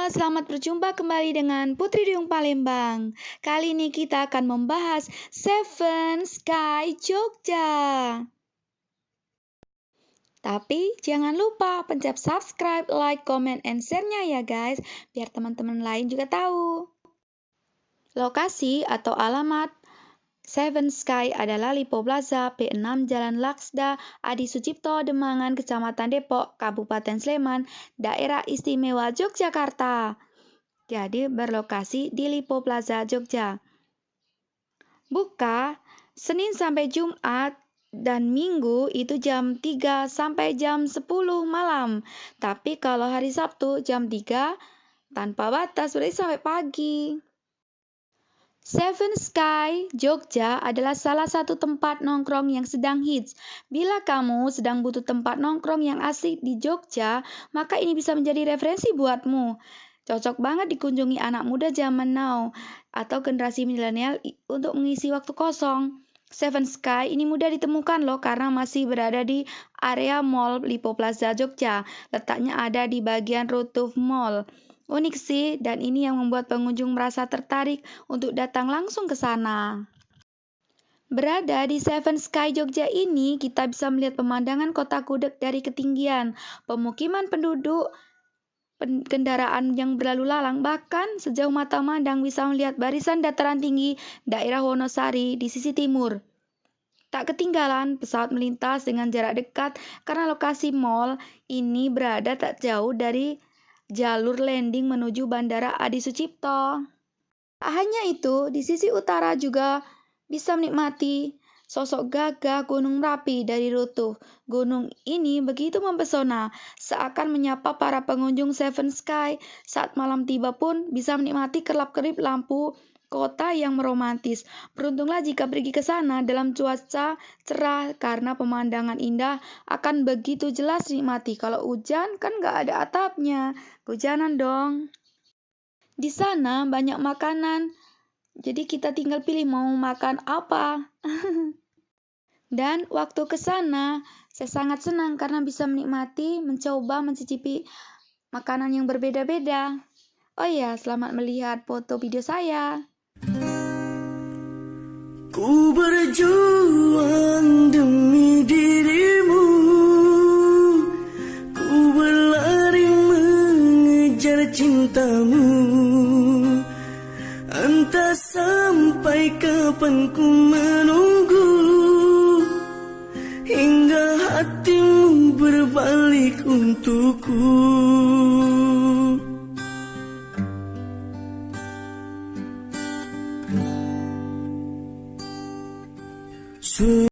selamat berjumpa kembali dengan Putri Duyung Palembang. Kali ini kita akan membahas Seven Sky Jogja. Tapi jangan lupa pencet subscribe, like, comment, and share-nya ya guys, biar teman-teman lain juga tahu. Lokasi atau alamat Seven Sky adalah Lipo Plaza, P6 Jalan Laksda, Adi Sucipto, Demangan, Kecamatan Depok, Kabupaten Sleman, Daerah Istimewa Yogyakarta. Jadi berlokasi di Lipo Plaza, Jogja. Buka Senin sampai Jumat dan Minggu itu jam 3 sampai jam 10 malam. Tapi kalau hari Sabtu jam 3 tanpa batas, berarti sampai pagi. Seven Sky Jogja adalah salah satu tempat nongkrong yang sedang hits. Bila kamu sedang butuh tempat nongkrong yang asik di Jogja, maka ini bisa menjadi referensi buatmu. Cocok banget dikunjungi anak muda zaman now atau generasi milenial untuk mengisi waktu kosong. Seven Sky ini mudah ditemukan loh karena masih berada di area Mall Lipo Plaza Jogja. Letaknya ada di bagian rooftop mall. Unik sih, dan ini yang membuat pengunjung merasa tertarik untuk datang langsung ke sana. Berada di Seven Sky Jogja ini, kita bisa melihat pemandangan kota Gudeg dari ketinggian, pemukiman penduduk, kendaraan yang berlalu lalang, bahkan sejauh mata memandang bisa melihat barisan dataran tinggi daerah Wonosari di sisi timur. Tak ketinggalan pesawat melintas dengan jarak dekat karena lokasi mall ini berada tak jauh dari jalur landing menuju Bandara Adi Sucipto. Tak hanya itu, di sisi utara juga bisa menikmati sosok gagah Gunung Merapi dari rooftop. Gunung ini begitu mempesona, seakan menyapa para pengunjung Seven Sky. Saat malam tiba pun bisa menikmati kerlap-kerip lampu kota yang meromantis. Beruntunglah jika pergi ke sana dalam cuaca cerah karena pemandangan indah akan begitu jelas dinikmati. Kalau hujan kan nggak ada atapnya, hujanan dong. Di sana banyak makanan, jadi kita tinggal pilih mau makan apa. Dan waktu ke sana saya sangat senang karena bisa menikmati, mencoba, mencicipi makanan yang berbeda-beda. Oh iya, selamat melihat foto video saya. Ku berjuang demi dirimu, ku berlari mengejar cintamu. Entah sampai kapan ku menunggu, hingga hatimu berbalik untukku.